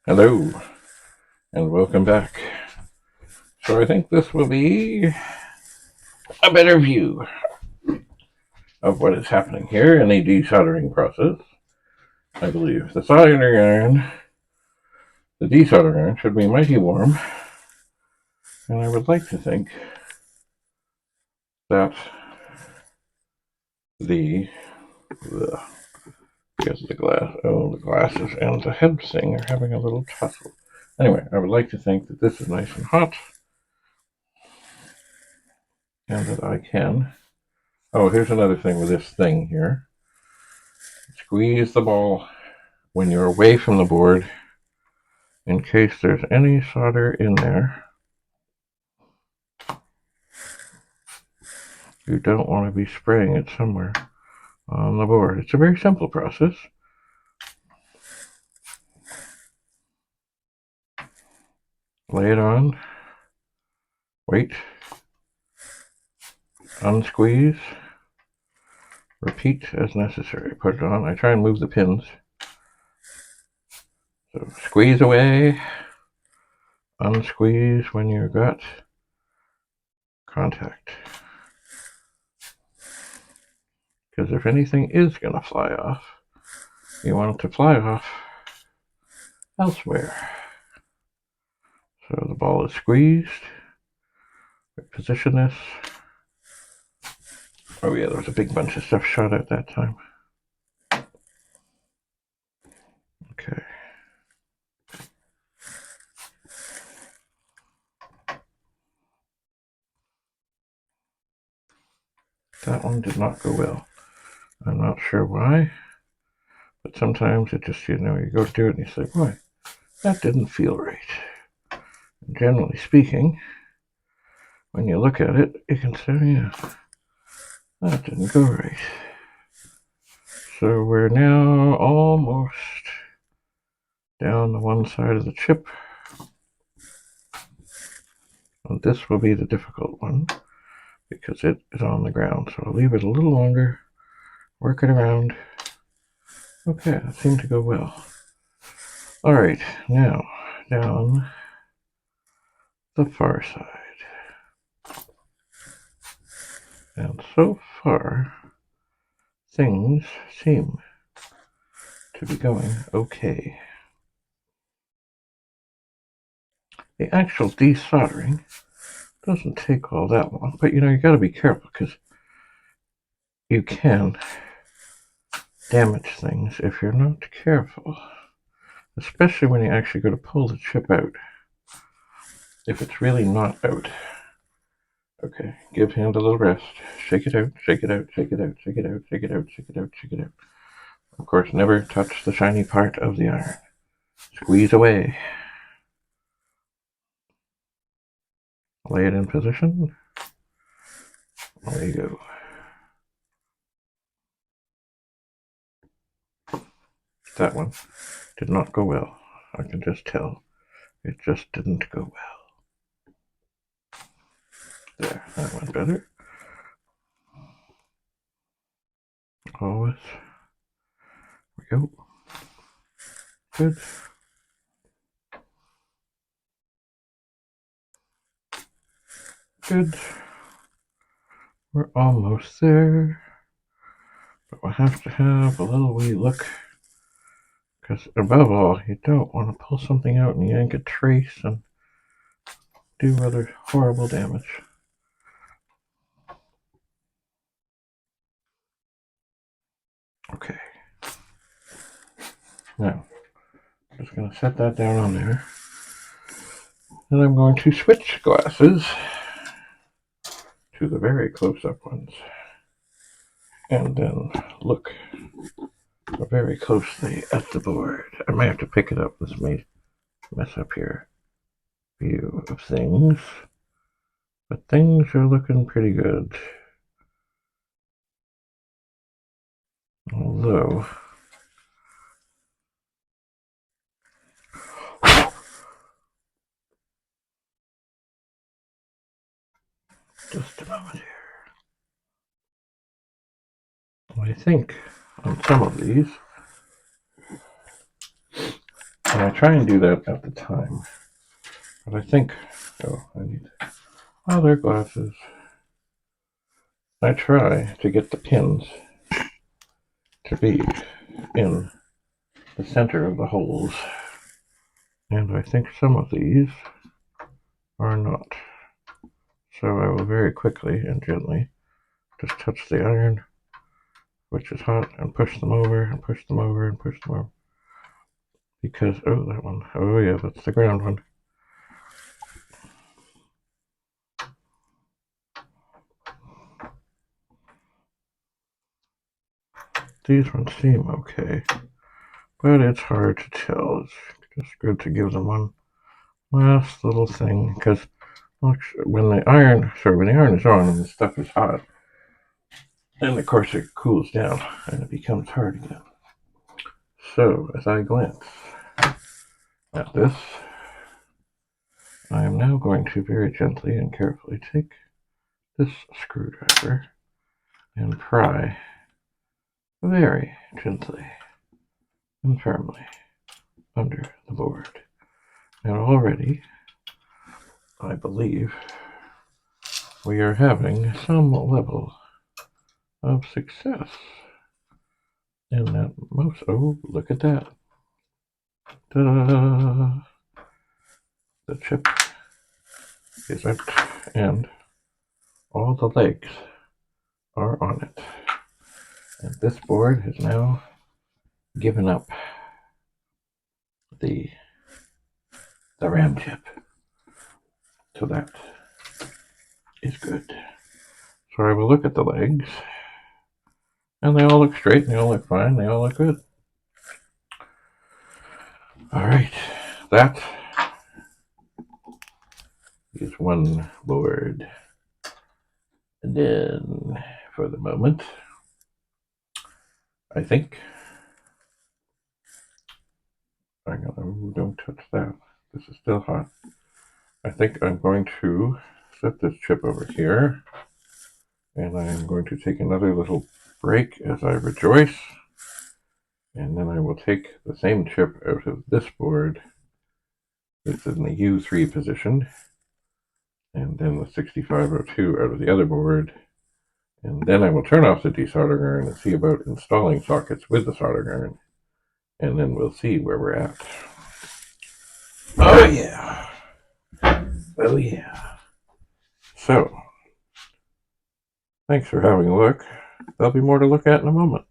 Hello, and welcome back. So I think this will be a better view of what is happening here in the desoldering process. I believe the desoldering iron should be mighty warm, and I would like to think that the the glasses and the head thing are having a little tussle. Anyway, I would like to think that this is nice and hot, and that I can. Oh, here's another thing with this thing here. Squeeze the ball when you're away from the board in case there's any solder in there. You don't want to be spraying it somewhere on the board. It's a very simple process. Lay it on, wait, unsqueeze, repeat as necessary. Put it on. I try and move the pins. So squeeze away, unsqueeze when you've got contact. Because if anything is going to fly off, you want it to fly off elsewhere. So the ball is squeezed. Position this. Oh yeah, there was a big bunch of stuff shot at that time. Okay. That one did not go well. I'm not sure why, but sometimes it just, you go to do it and you say, boy, that didn't feel right. And generally speaking, when you look at it, you can say, yeah, that didn't go right. So we're now almost down the one side of the chip. And this will be the difficult one because it is on the ground. So I'll leave it a little longer, work it around. Okay, that seemed to go well. All right, now down the far side. And so far, things seem to be going okay. The actual desoldering doesn't take all that long, but you got to be careful because you can damage things if you're not careful, especially when you actually go to pull the chip out. If it's really not out. Okay, give hand a little rest. Shake it out, shake it out, shake it out, shake it out, shake it out, shake it out, shake it out. Of course, never touch the shiny part of the iron. Squeeze away. Lay it in position. There you go. That one did not go well. I can just tell. It just didn't go well. There, that went better. Always. There we go. Good. Good. We're almost there. But we'll have to have a little wee look. Because above all, you don't want to pull something out and yank a trace and do other horrible damage. Okay. Now, I'm just going to set that down on there. And I'm going to switch glasses to the very close-up ones. And then look very closely at the board. I might have to pick it up. This may mess up your view of things. But things are looking pretty good. Although, just a moment here. I think on some of these, And I try and do that at the time. But I think, oh, I need other glasses. I try to get the pins to be in the center of the holes. And I think some of these are not. So I will very quickly and gently just touch the iron, which is hot, and push them over, and push them over, and push them over. Because, oh, that one. Oh, yeah, that's the ground one. These ones seem okay, but it's hard to tell. It's just good to give them one last little thing, because when the iron is on and the stuff is hot, then of course it cools down and it becomes hard again. So as I glance at this, I am now going to very gently and carefully take this screwdriver and pry very gently and firmly under the board. And already, I believe, we are having some level of success in that most. Oh, look at that. Ta-da! The chip is out, and all the legs are on it. And this board has now given up the RAM chip. So that is good. So I will look at the legs, and they all look straight, and they all look fine, they all look good. Alright, that is one board. And then, for the moment, I think I'm gonna, oh, don't touch that. This is still hot. I think I'm going to set this chip over here, and I'm going to take another little break as I rejoice, and then I will take the same chip out of this board. It's in the U3 position, and then the 6502 out of the other board, and then I will turn off the desoldering iron and see about installing sockets with the soldering iron, and then we'll see where we're at. Oh yeah! Oh yeah! So, thanks for having a look. There'll be more to look at in a moment.